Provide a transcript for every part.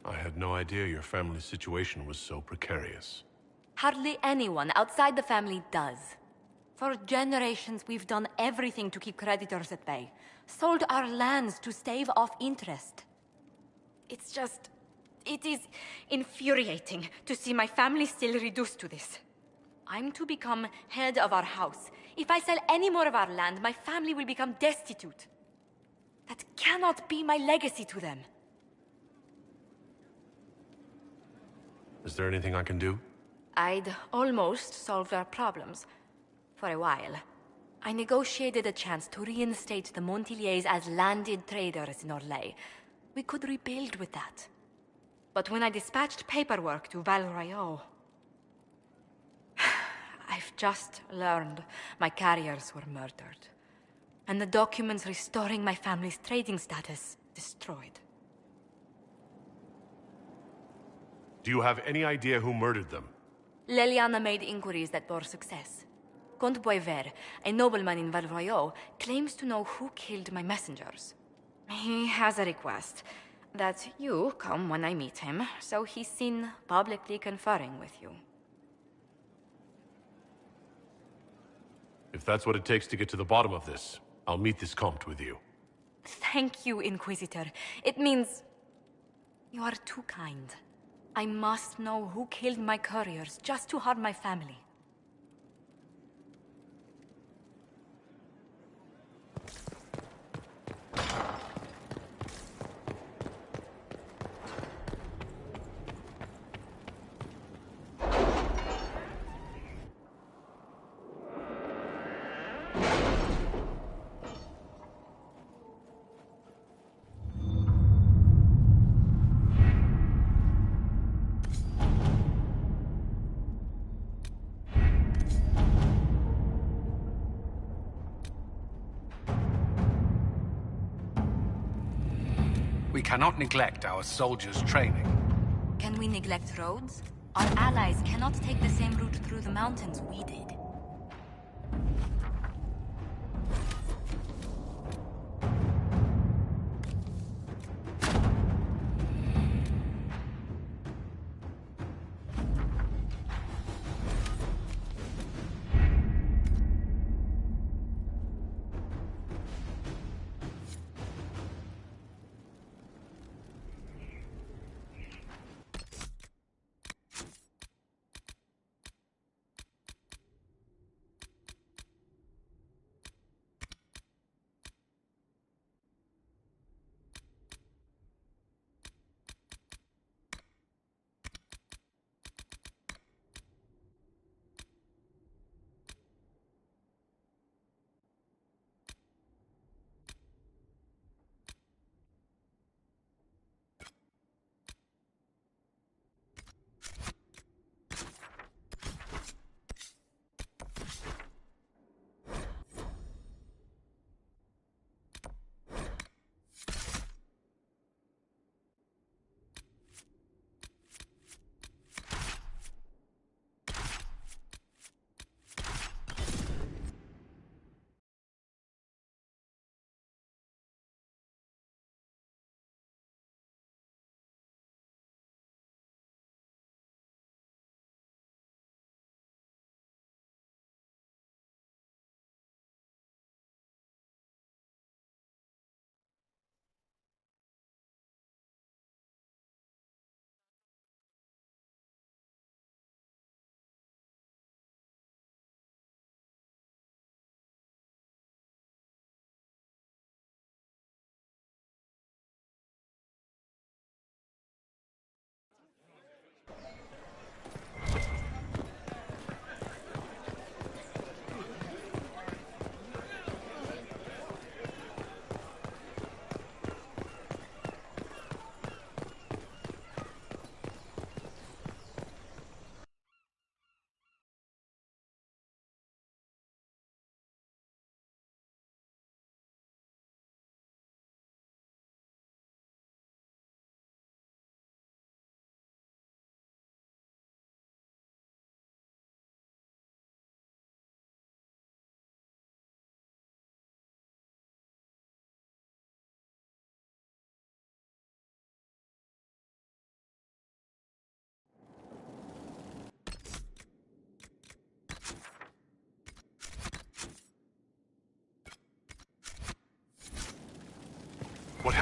I had no idea your family's situation was so precarious. Hardly anyone outside the family does. For generations, we've done everything to keep creditors at bay. Sold our lands to stave off interest. It's just... it is infuriating to see my family still reduced to this. I'm to become head of our house. If I sell any more of our land, my family will become destitute. That cannot be my legacy to them. Is there anything I can do? I'd almost solved our problems. For a while. I negotiated a chance to reinstate the Montiliers as landed traders in Orlais. We could rebuild with that. But when I dispatched paperwork to Val Royeaux... I've just learned my carriers were murdered. And the documents restoring my family's trading status destroyed. Do you have any idea who murdered them? Leliana made inquiries that bore success. Comte Boisvert, a nobleman in Val Royeaux, claims to know who killed my messengers. He has a request that you come when I meet him, so he's seen publicly conferring with you. If that's what it takes to get to the bottom of this, I'll meet this Comte with you. Thank you, Inquisitor. It means... you are too kind. I must know who killed my couriers just to harm my family. We cannot neglect our soldiers' training. Can we neglect roads? Our allies cannot take the same route through the mountains we did.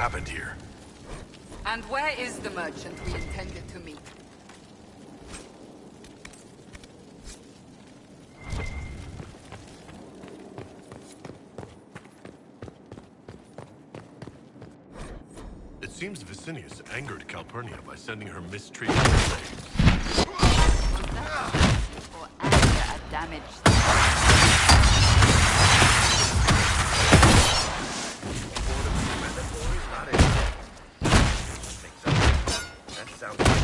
happened here? And where is the merchant we intended to meet? It seems Vicinius angered Calpurnia by sending her mistreated slaves. Was that or anger a damaged? That sounds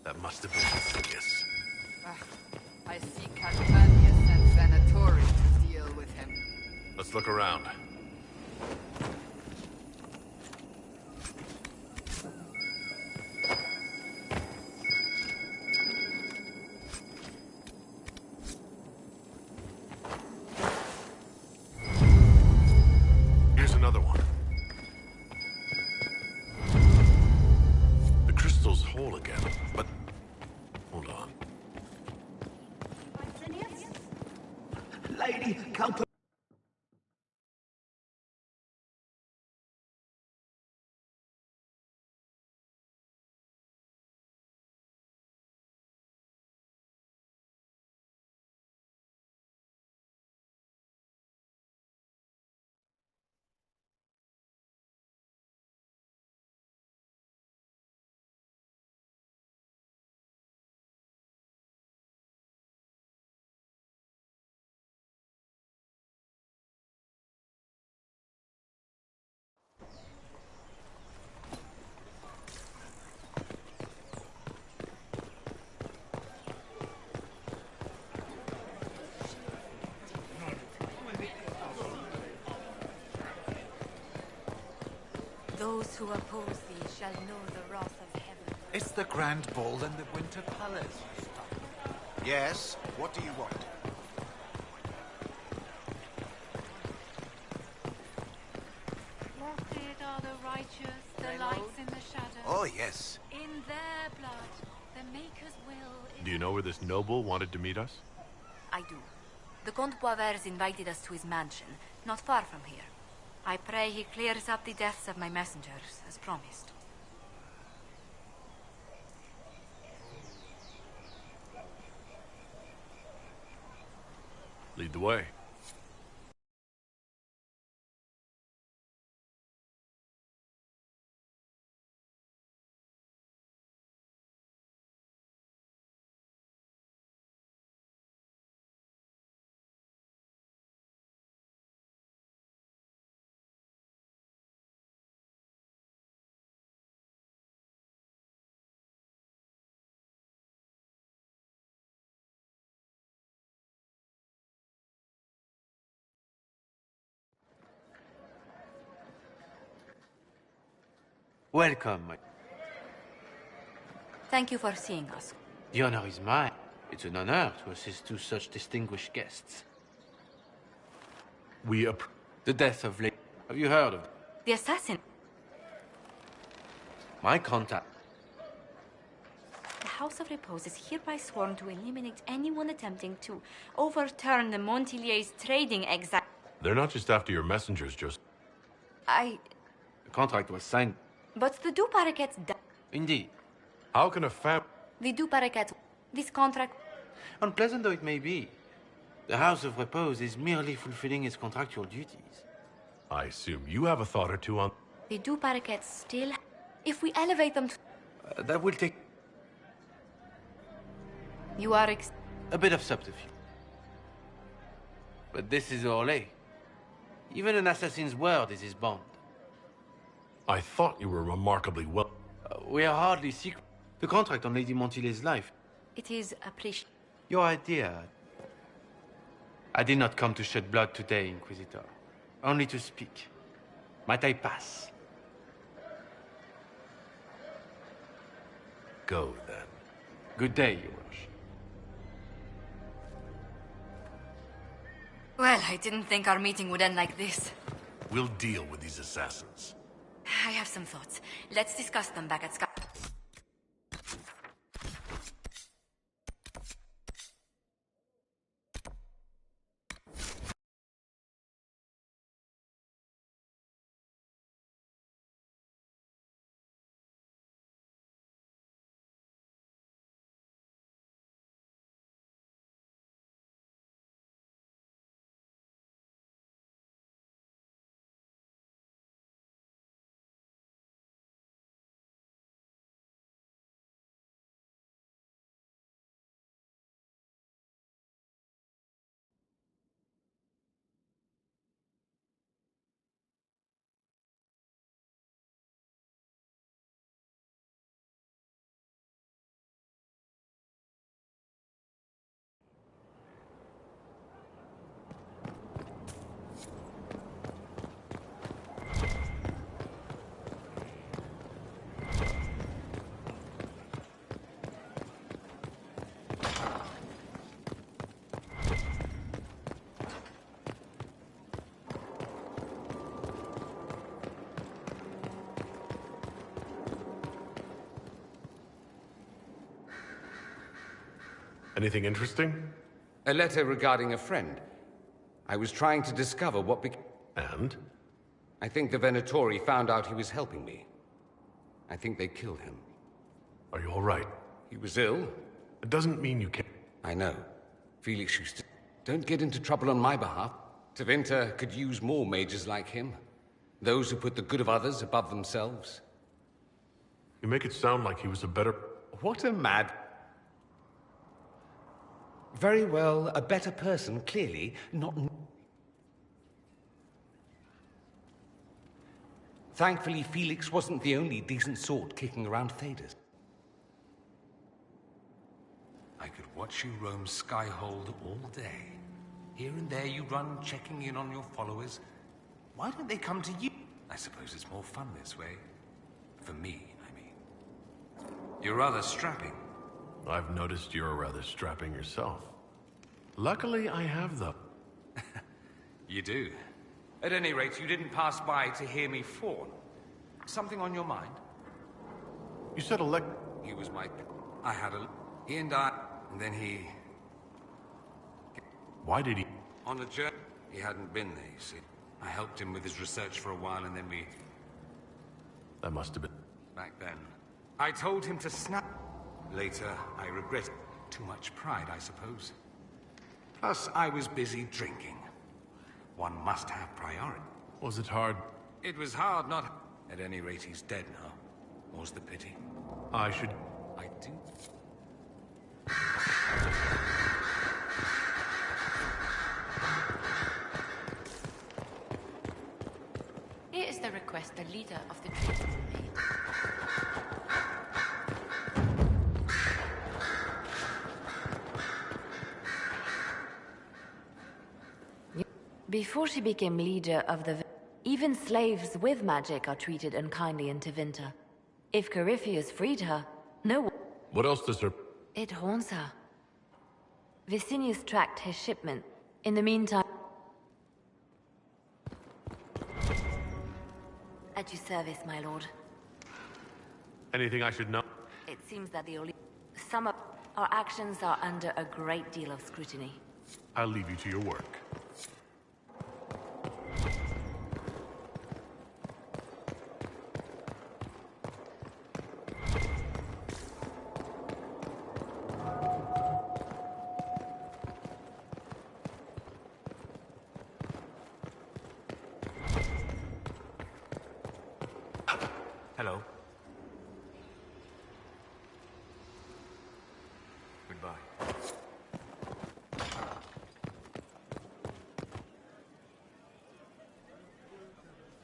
That must have been Vicinius. I see Calpurnius and Venatori to deal with him. Let's look around. Here's another one. The crystal's whole again, but hold on. Lady Calpurnia. Those who oppose thee shall know the wrath of heaven. It's the Grand Ball in the Winter Palace. Yes, what do you want? Blessed are the righteous, the lights in the shadow. Oh, yes. In their blood, the Maker's will is... Do you know where this noble wanted to meet us? I do. The Comte Boisvert invited us to his mansion, not far from here. I pray he clears up the deaths of my messengers, as promised. Lead the way. Welcome. Thank you for seeing us. The honor is mine. It's an honor to assist two such distinguished guests. The death of Lady... Have you heard of it? The assassin. My contact. The House of Repose is hereby sworn to eliminate anyone attempting to overturn the Montilier's trading exact... They're not just after your messengers, just... The contract was signed. But the Duparequets... Indeed. How can a The Duparequets... This contract... Unpleasant though it may be, the House of Repose is merely fulfilling its contractual duties. I assume you have a thought or two on... The Duparequets still... If we elevate them to... That will take... You are a bit of subterfuge. But this is Orlais. Even an assassin's word is his bond. I thought you were remarkably well... We are hardly secret. The contract on Lady Montilier's life. It is appreciated. Your idea. I did not come to shed blood today, Inquisitor. only to speak. Might I pass? Go, then. Good day, Your Worship. Well, I didn't think our meeting would end like this. We'll deal with these assassins. I have some thoughts. Let's discuss them back at Sky. Anything interesting? A letter regarding a friend. I was trying to discover what And? I think the Venatori found out he was helping me. I think they killed him. Are you all right? He was ill. It doesn't mean you can't. I know. Felix Schuster. Don't get into trouble on my behalf. Tevinter could use more mages like him. Those who put the good of others above themselves. You make it sound like he was a better... What a mad... Very well, a better person, clearly, not... Thankfully, Felix wasn't the only decent sort kicking around Thedas. I could watch you roam Skyhold all day. Here and there you run, checking in on your followers. Why don't they come to you? I suppose it's more fun this way. For me, I mean. You're rather strapping. I've noticed you're rather strapping yourself. Luckily, I have the... You do. At any rate, you didn't pass by to hear me fawn. Something on your mind? You said He was my... I had a... He and I... And then he... Why did he... On a journey. He hadn't been there, you see. I helped him with his research for a while, and then we... That must have been... Back then. I told him to snap... Later, I regret it. Too much pride, I suppose. Plus, I was busy drinking. One must have priority. Was it hard? It was hard, not... At any rate, he's dead now. More's the pity. I should... I do... Here is the request the leader of the troops made. Before she became leader of the... Even slaves with magic are treated unkindly in Tevinter. If Corypheus freed her, no one... What else does her... It haunts her. Vicinius tracked his shipment. In the meantime... At your service, my lord. Anything I should know? It seems that the only... Some of our actions are under a great deal of scrutiny. I'll leave you to your work. Hello. Goodbye.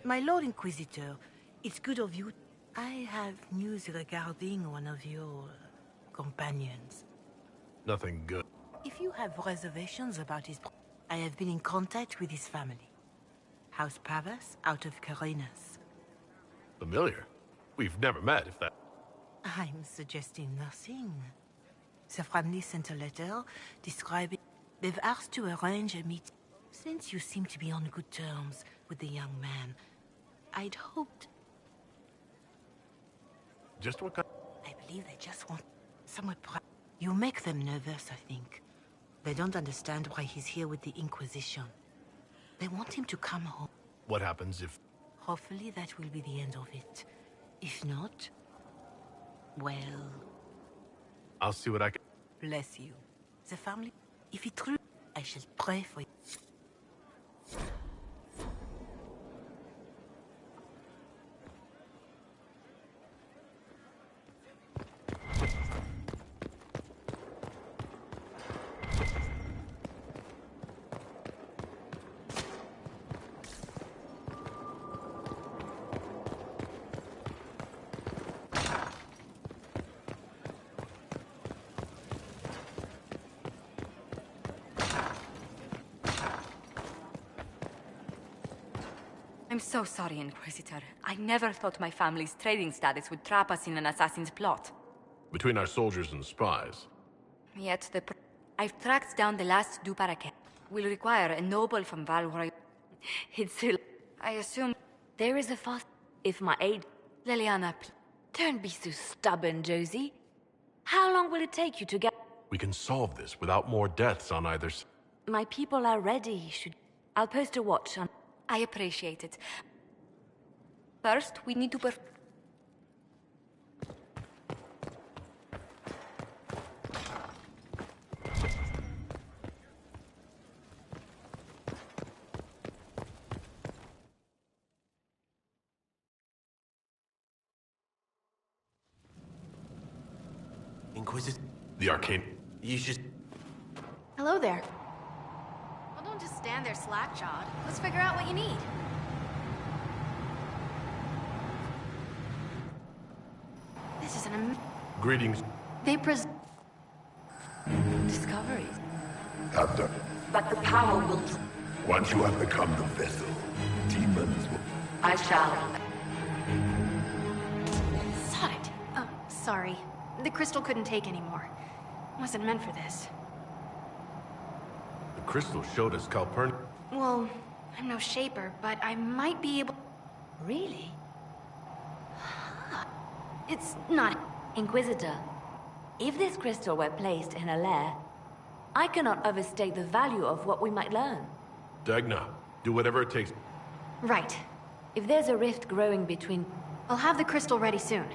My Lord Inquisitor, it's good of you. I have news regarding one of your companions. Nothing good. If you have reservations about his... I have been in contact with his family. House Pavas out of Carenas. Familiar? We've never met, if that... I'm suggesting nothing. The family sent a letter describing... They've asked to arrange a meeting. Since you seem to be on good terms with the young man, I'd hoped... Just what kind... I believe they just want somewhere You make them nervous, I think. They don't understand why he's here with the Inquisition. They want him to come home. What happens if... Hopefully that will be the end of it. If not, well... I'll see what I can... Bless you. The family... If it true, I shall pray for you. I'm so sorry, Inquisitor. I never thought my family's trading status would trap us in an assassin's plot. Between our soldiers and spies. Yet I've tracked down the last du Paraquet. Will require a noble from Valroy. I assume there is a fast... If my aid... Liliana, don't be so stubborn, Josie. How long will it take you to get... We can solve this without more deaths on either side. My people are ready. I'll post a watch on... I appreciate it. First, we need to Inquisitor? The arcane... You should... Hello there. Well, don't just stand there slack-jawed. Let's figure out what you need. This is an Greetings. They discoveries. Captain, But the power will... once you have become the vessel, demons will... I shall. Sod it. Oh, sorry. The crystal couldn't take anymore. Wasn't meant for this. The crystal showed us Calpurnia. Well, I'm no shaper, but I might be able... Really? It's not... Inquisitor, if this crystal were placed in a lair, I cannot overstate the value of what we might learn. Dagna, do whatever it takes. Right. If there's a rift growing between... I'll have the crystal ready soon.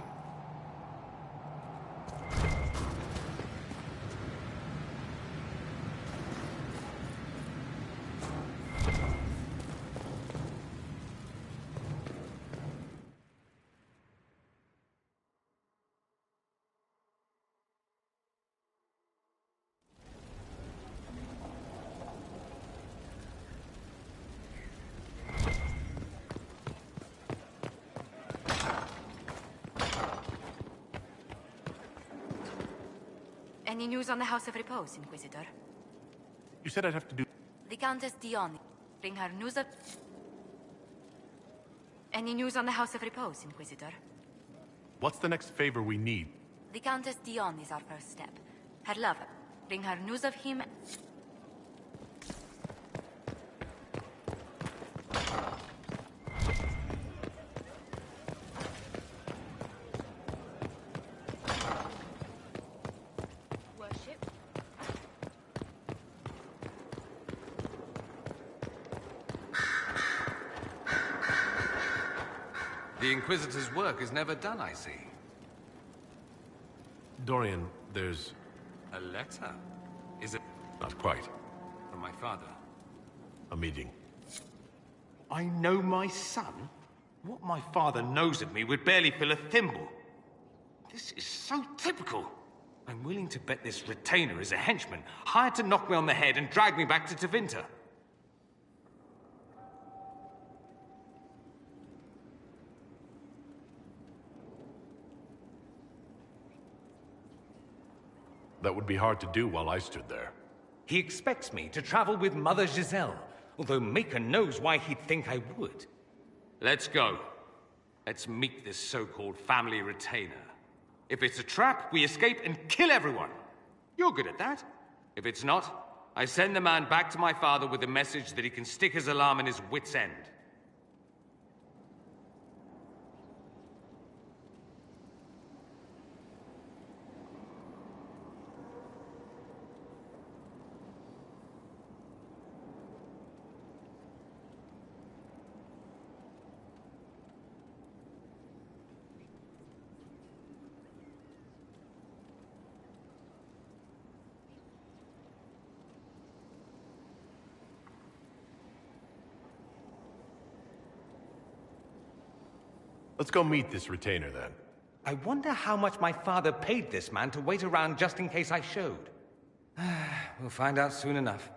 Any news on the House of Repose, Inquisitor? You said I'd have to do... The Countess Dion. Bring her news of... Any news on the House of Repose, Inquisitor? What's the next favor we need? The Countess Dion is our first step. Her lover. Bring her news of him... The Inquisitor's work is never done, I see. Dorian, there's... A letter? Is it Not quite. from my father? A meeting. I know my son? What my father knows of me would barely fill a thimble. This is so typical. I'm willing to bet this retainer is a henchman, hired to knock me on the head and drag me back to Tevinter. That would be hard to do while I stood there. He expects me to travel with Mother Giselle, although Maker knows why he'd think think I would. Let's go. Let's meet this so-called family retainer. If it's a trap, we escape and kill everyone. You're good at that. If it's not, I send the man back to my father with a message that he can stick his alarm in his wit's end. Let's go meet this retainer, then. I wonder how much my father paid this man to wait around just in case I showed. We'll find out soon enough.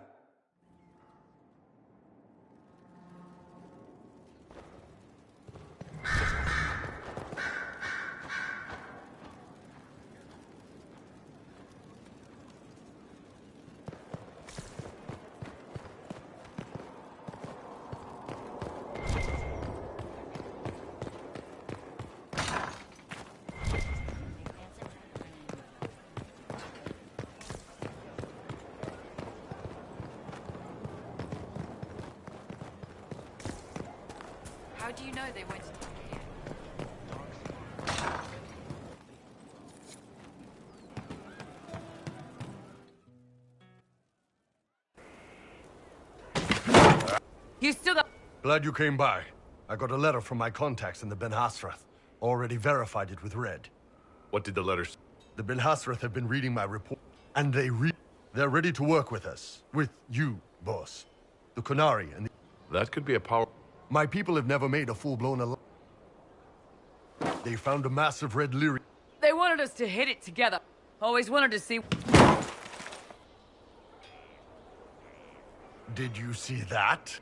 How do you know they went into here? You still got... Glad you came by. I got a letter from my contacts in the Ben Hasrath. Already verified it with Red. What did the letter say? The Ben Hasrath have been reading my report, and they're ready to work with us. With you, boss. The Qunari and the... That could be a power... My people have never made a full-blown alliance. They found a massive red lyric. They wanted us to hit it together. Always wanted to see... Did you see that?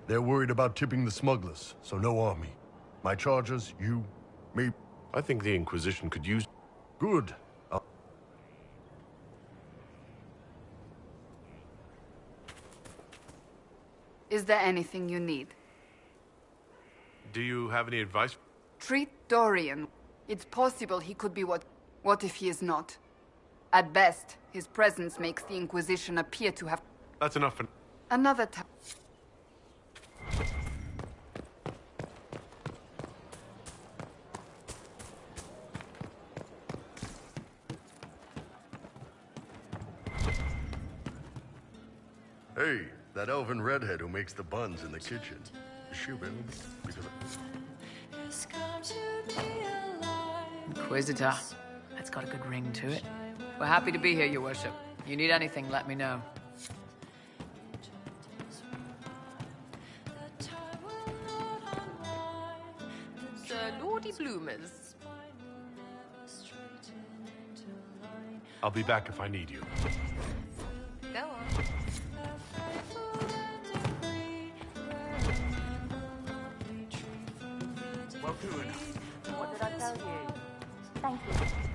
They're worried about tipping the smugglers, so no army. My charges, you, me... I think the Inquisition could use... Good. Is there anything you need? Do you have any advice? Treat Dorian. It's possible he could be what... What if he is not? At best, his presence makes the Inquisition appear to have... That's enough for... Another time. Hey, that elven redhead who makes the buns in the kitchen. Is she available? Because Inquisitor. That's got a good ring to it. We're happy to be here, Your Worship. You need anything, let me know. Sir Lordy Bloomers. I'll be back if I need you. Go on. What did I tell you? Thank you.